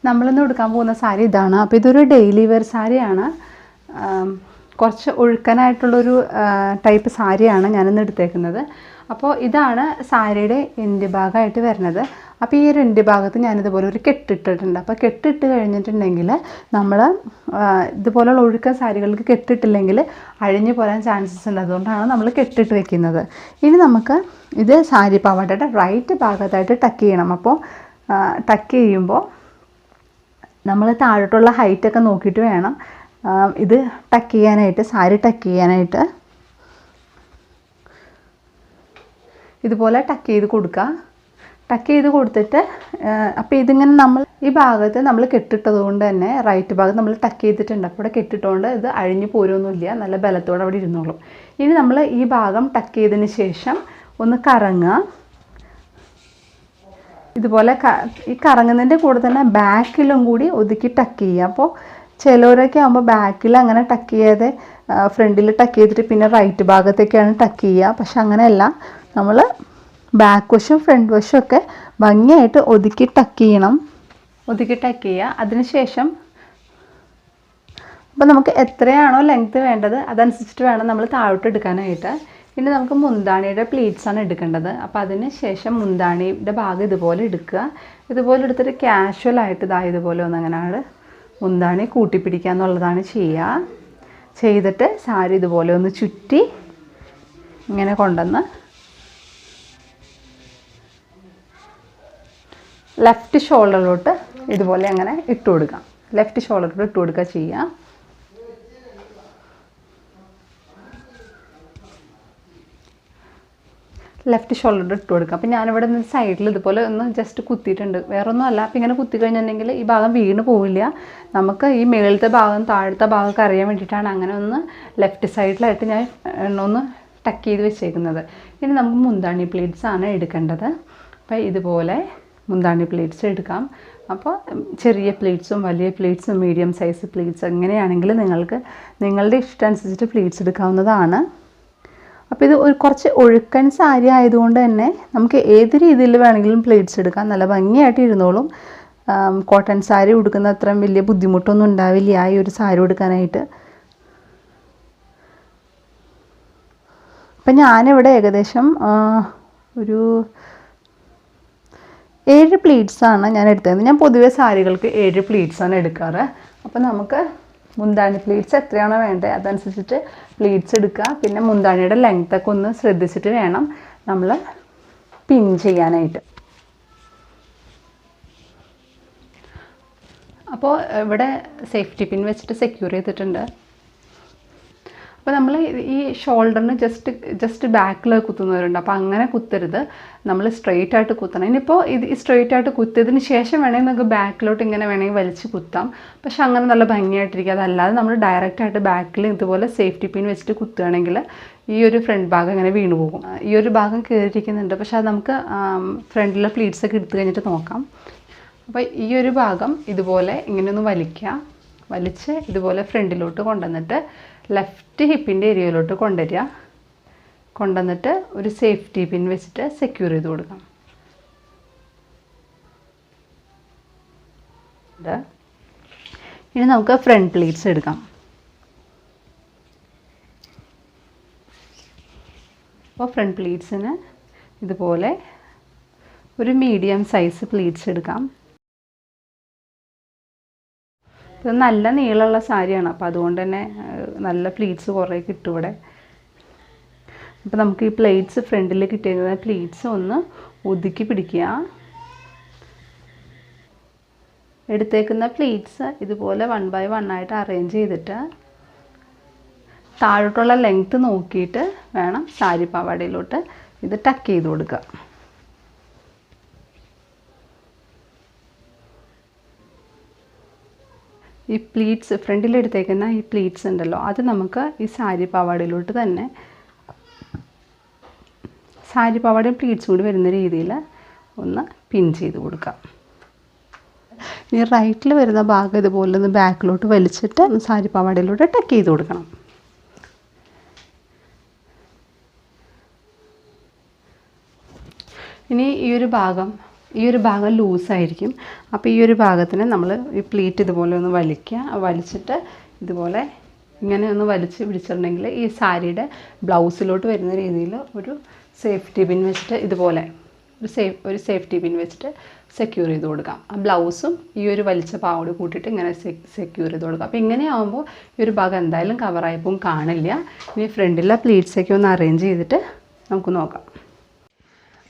നമ്മളിന്ന് ഉടുക്കാൻ പോകുന്ന സാരി ഇതാണ്. അപ്പോൾ ഇതൊരു ഡെയിലി വെയർ സാരിയാണ്. കുറച്ച് ഒഴുക്കനായിട്ടുള്ളൊരു ടൈപ്പ് സാരിയാണ് ഞാനിന്ന് എടുത്തേക്കുന്നത്. അപ്പോൾ ഇതാണ് സാരിയുടെ എൻഡ് ഭാഗമായിട്ട് വരുന്നത്. അപ്പോൾ ഈ ഒരു എൻഡ് ഭാഗത്ത് ഞാനിതുപോലെ ഒരു കെട്ടിട്ടിട്ടുണ്ട്. അപ്പോൾ കെട്ടിട്ട് കഴിഞ്ഞിട്ടുണ്ടെങ്കിൽ നമ്മൾ ഇതുപോലുള്ള ഒഴുക്കൻ സാരികൾക്ക് കെട്ടിട്ടില്ലെങ്കിൽ അഴിഞ്ഞു പോരാൻ ചാൻസസ് ഉണ്ട്. അതുകൊണ്ടാണ് നമ്മൾ കെട്ടിട്ട് വെക്കുന്നത്. ഇനി നമുക്ക് ഇത് സാരി പാവാടയുടെ റൈറ്റ് ഭാഗത്തായിട്ട് ടക്ക് ചെയ്യണം. അപ്പോൾ ടക്ക് ചെയ്യുമ്പോൾ നമ്മൾ താഴോട്ടുള്ള ഹൈറ്റൊക്കെ നോക്കിയിട്ട് വേണം ഇത് ടക്ക് ചെയ്യാനായിട്ട്, സാരി ടക്ക് ചെയ്യാനായിട്ട്. ഇതുപോലെ ടക്ക് ചെയ്ത് കൊടുക്കുക. ടക്ക് ചെയ്ത് കൊടുത്തിട്ട് അപ്പോൾ ഇതിങ്ങനെ നമ്മൾ ഈ ഭാഗത്ത് നമ്മൾ കെട്ടിട്ടത് കൊണ്ട് തന്നെ റൈറ്റ് ഭാഗത്ത് നമ്മൾ ടക്ക് ചെയ്തിട്ടുണ്ട്. അപ്പോൾ ഇവിടെ കെട്ടിട്ടുകൊണ്ട് ഇത് അഴിഞ്ഞു പോരൊന്നുമില്ല, നല്ല ബലത്തോടെ അവിടെ ഇരുന്നോളും. ഇനി നമ്മൾ ഈ ഭാഗം ടക്ക് ചെയ്തതിന് ശേഷം ഒന്ന് കറങ്ങുക. ഇതുപോലെ ഈ കറങ്ങുന്നതിൻ്റെ കൂടെ തന്നെ ബാക്കിലും കൂടി ഒതുക്കി ടക്ക് ചെയ്യുക. അപ്പോൾ ചിലവരൊക്കെ ആകുമ്പോൾ ബാക്കിൽ അങ്ങനെ ടക്ക് ചെയ്യാതെ ഫ്രണ്ടിൽ ടക്ക് ചെയ്തിട്ട് പിന്നെ റൈറ്റ് ഭാഗത്തേക്കാണ് ടക്ക് ചെയ്യുക. പക്ഷെ അങ്ങനെയല്ല, നമ്മൾ ബാക്ക് വശം ഫ്രണ്ട് വശം ഒക്കെ ഭംഗിയായിട്ട് ഒതുക്കി ടക്ക് ചെയ്യണം. ഒതുക്കി ടക്ക് ചെയ്യുക. അതിനുശേഷം അപ്പോൾ നമുക്ക് എത്രയാണോ ലെങ്ത്ത് വേണ്ടത് അതനുസരിച്ചിട്ട് വേണം നമ്മൾ താഴോട്ട് എടുക്കാനായിട്ട്. ഇനി നമുക്ക് മുന്താണിയുടെ പ്ലീറ്റ്സാണ് എടുക്കേണ്ടത്. അപ്പോൾ അതിന് ശേഷം മുന്താണിയുടെ ഭാഗം ഇതുപോലെ എടുക്കുക. ഇതുപോലെ എടുത്തിട്ട് കാഷ്വലായിട്ട് ഇതുപോലെ ഒന്ന് അങ്ങനെ മുന്താണി കൂട്ടിപ്പിടിക്കുക എന്നുള്ളതാണ് ചെയ്യുക. ചെയ്തിട്ട് സാരി ഇതുപോലെ ഒന്ന് ചുറ്റി ഇങ്ങനെ കൊണ്ടുവന്ന് ലെഫ്റ്റ് ഷോൾഡറിലോട്ട് ഇതുപോലെ അങ്ങനെ ഇട്ട് കൊടുക്കാം. ലെഫ്റ്റ് ഷോൾഡറിലോട്ട് ഇട്ട് കൊടുക്കുക ചെയ്യുക. ലെഫ്റ്റ് ഷോൾഡർ ഇട്ട് കൊടുക്കുക. അപ്പോൾ ഞാനിവിടെ നിന്ന് സൈഡിൽ ഇതുപോലെ ഒന്ന് ജസ്റ്റ് കുത്തിയിട്ടുണ്ട്, വേറെ ഒന്നും അല്ല. അപ്പോൾ ഇങ്ങനെ കുത്തി കഴിഞ്ഞിട്ടുണ്ടെങ്കിൽ ഈ ഭാഗം വീണ് പോവില്ല. നമുക്ക് ഈ മേളത്തെ ഭാഗം താഴത്തെ ഭാഗമൊക്കെ അറിയാൻ വേണ്ടിയിട്ടാണ് അങ്ങനെ ഒന്ന് ലെഫ്റ്റ് സൈഡിലായിട്ട് ഞാൻ ഒന്ന് ടക്ക് ചെയ്ത് വെച്ചേക്കുന്നത്. ഇനി നമുക്ക് മുന്താണി പ്ലീറ്റ്സ് ആണ് എടുക്കേണ്ടത്. അപ്പോൾ ഇതുപോലെ മുന്താണി പ്ലീറ്റ്സ് എടുക്കാം. അപ്പോൾ ചെറിയ പ്ലീറ്റ്സും വലിയ പ്ലീറ്റ്സും മീഡിയം സൈസ് പ്ലീറ്റ്സ് എങ്ങനെയാണെങ്കിലും നിങ്ങൾക്ക് നിങ്ങളുടെ ഇഷ്ടം അനുസരിച്ചിട്ട് പ്ലീറ്റ്സ് എടുക്കാവുന്നതാണ്. അപ്പോൾ ഇത് കുറച്ച് ഒഴുക്കൻ സാരി ആയതുകൊണ്ട് തന്നെ നമുക്ക് ഏത് രീതിയിൽ വേണമെങ്കിലും പ്ലീറ്റ്സ് എടുക്കാം. നല്ല ഭംഗിയായിട്ട് ഇരുന്നോളും. കോട്ടൺ സാരി ഉടുക്കുന്ന അത്രയും വലിയ ബുദ്ധിമുട്ടൊന്നും ഉണ്ടാവില്ല ഈ ഒരു സാരി ഉടുക്കാനായിട്ട്. അപ്പം ഞാനിവിടെ ഏകദേശം ഒരു 7 പ്ലീറ്റ്സാണ് ഞാൻ എടുത്തത്. ഞാൻ പൊതുവേ സാരികൾക്ക് 7 പ്ലീറ്റ്സാണ് എടുക്കാറ്. അപ്പോൾ നമുക്ക് മുന്താണി പ്ലീറ്റ്സ് എത്രയാണോ വേണ്ടത് അതനുസരിച്ചിട്ട് പ്ലീറ്റ്സ് എടുക്കുക. പിന്നെ മുന്താണിയുടെ ലെങ്ത്തൊക്കെ ഒന്ന് ശ്രദ്ധിച്ചിട്ട് വേണം നമ്മൾ പിൻ ചെയ്യാനായിട്ട്. അപ്പോൾ ഇവിടെ സേഫ്റ്റി പിൻ വെച്ചിട്ട് സെക്യൂർ ചെയ്തിട്ടുണ്ട്. അപ്പോൾ നമ്മൾ ഈ ഷോൾഡറിന് ജസ്റ്റ് ബാക്കിൽ കുത്തുന്നവരുണ്ട്. അപ്പോൾ അങ്ങനെ കുത്തരുത്, നമ്മൾ സ്ട്രെയിറ്റ് ആയിട്ട് കുത്തണം. ഇനിയിപ്പോൾ ഇത് സ്ട്രെയിറ്റ് ആയിട്ട് കുത്തിയതിന് ശേഷം വേണമെങ്കിൽ നമുക്ക് ബാക്കിലോട്ട് ഇങ്ങനെ വേണമെങ്കിൽ വലിച്ച് കുത്താം. പക്ഷെ അങ്ങനെ നല്ല ഭംഗിയായിട്ടിരിക്കുക. അതല്ലാതെ നമ്മൾ ഡയറക്റ്റായിട്ട് ബാക്കിൽ ഇതുപോലെ സേഫ്റ്റി പിൻ വെച്ചിട്ട് കുത്തുകയാണെങ്കിൽ ഈ ഒരു ഫ്രണ്ട് ഭാഗം ഇങ്ങനെ വീണു പോകും. ഈ ഒരു ഭാഗം കയറിയിരിക്കുന്നുണ്ട്. പക്ഷെ അത് നമുക്ക് ഫ്രണ്ടിലെ പ്ലീറ്റ്സൊക്കെ എടുത്തു കഴിഞ്ഞിട്ട് നോക്കാം. അപ്പോൾ ഈ ഒരു ഭാഗം ഇതുപോലെ ഇങ്ങനെയൊന്ന് വലിച്ച് ഇതുപോലെ ഫ്രണ്ടിലോട്ട് കൊണ്ടുവന്നിട്ട് ലെഫ്റ്റ് ഹിപ്പിൻ്റെ ഏരിയയിലോട്ട് കൊണ്ടുവന്നിട്ട് ഒരു സേഫ്റ്റി പിൻ വെച്ചിട്ട് സെക്യൂർ ചെയ്ത് കൊടുക്കാം. ഇനി നമുക്ക് ഫ്രണ്ട് പ്ലീറ്റ്സ് എടുക്കാം. അപ്പോൾ ഫ്രണ്ട് പ്ലീറ്റ്സിന് ഇതുപോലെ ഒരു മീഡിയം സൈസ് പ്ലീറ്റ്സ് എടുക്കാം. ഇത് നല്ല നീളമുള്ള സാരിയാണ്. അപ്പോൾ അതുകൊണ്ട് തന്നെ നല്ല പ്ലീറ്റ്സ് കുറേ കിട്ടും ഇവിടെ. അപ്പോൾ നമുക്ക് ഈ പ്ലേറ്റ്സ് ഫ്രണ്ടിൽ കിട്ടിയിരുന്ന പ്ലീറ്റ്സ് ഒന്ന് ഒതുക്കി പിടിക്കുക. എടുത്തേക്കുന്ന പ്ലീറ്റ്സ് ഇതുപോലെ 1 by 1 ആയിട്ട് അറേഞ്ച് ചെയ്തിട്ട് താഴോട്ടുള്ള ലെങ്ത്ത് നോക്കിയിട്ട് വേണം സാരി പാവാടയിലോട്ട് ഇത് ടക്ക് ചെയ്ത് കൊടുക്കുക. ഈ പ്ലീറ്റ്സ് ഫ്രണ്ടിലെടുത്തേക്കുന്ന ഈ പ്ലീറ്റ്സ് ഉണ്ടല്ലോ, അത് നമുക്ക് ഈ സാരി പാവാടയിലോട്ട് തന്നെ സാരി പാവാടയും പ്ലീറ്റ്സ് കൂടി വരുന്ന രീതിയിൽ ഒന്ന് പിൻ ചെയ്ത് കൊടുക്കാം. ഇനി റൈറ്റിൽ വരുന്ന ഭാഗം ഇതുപോലെ ഒന്ന് ബാക്കിലോട്ട് വലിച്ചിട്ട് സാരി പാവാടയിലോട്ട് ടക്ക് ചെയ്ത് കൊടുക്കണം. ഇനി ഈ ഒരു ഭാഗം ഈ ഒരു ഭാഗം ലൂസായിരിക്കും. അപ്പോൾ ഈ ഒരു ഭാഗത്തിന് നമ്മൾ ഈ പ്ലീറ്റ് ഇതുപോലെ ഒന്ന് വലിക്കുക. വലിച്ചിട്ട് ഇതുപോലെ ഇങ്ങനെ ഒന്ന് വലിച്ച് പിടിച്ചിട്ടുണ്ടെങ്കിൽ ഈ സാരിയുടെ ബ്ലൗസിലോട്ട് വരുന്ന രീതിയിൽ ഒരു സേഫ്റ്റി പിൻ വെച്ചിട്ട് ഇതുപോലെ ഒരു സേഫ്റ്റി പിൻ വെച്ചിട്ട് സെക്യൂർ ചെയ്ത് കൊടുക്കാം. ആ ബ്ലൗസും ഈ ഒരു വലിച്ച പാവോട് കൂട്ടിയിട്ട് ഇങ്ങനെ സെക്യൂർ ചെയ്ത് കൊടുക്കാം. അപ്പോൾ ഇങ്ങനെ ആകുമ്പോൾ ഈ ഒരു ഭാഗം എന്തായാലും കവറായപ്പോൾ കാണില്ല. ഇനി ഫ്രണ്ടിലെ പ്ലീറ്റ്സൊക്കെ ഒന്ന് അറേഞ്ച് ചെയ്തിട്ട് നമുക്ക് നോക്കാം.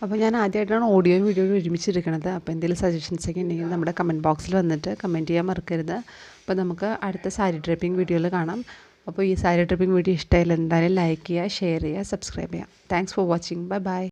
അപ്പോൾ ഞാൻ ആദ്യമായിട്ടാണ് ഓഡിയോയും വീഡിയോയും ഒരുമിച്ചെടുക്കണത്. അപ്പോൾ എന്തെങ്കിലും സജഷൻസൊക്കെ ഉണ്ടെങ്കിൽ നമ്മുടെ കമൻറ്റ് ബോക്സിൽ വന്നിട്ട് കമൻറ്റ് ചെയ്യാൻ മറക്കരുത്. അപ്പോൾ നമുക്ക് അടുത്ത സാരി ഡ്രേപ്പിംഗ് വീഡിയോയിൽ കാണാം. അപ്പോൾ ഈ സാരി ഡ്രേപ്പിംഗ് വീഡിയോ ഇഷ്ടമായാലും എന്തായാലും ലൈക്ക് ചെയ്യുക, ഷെയർ ചെയ്യുക, സബ്സ്ക്രൈബ് ചെയ്യുക. Thanks for watching. Bye bye.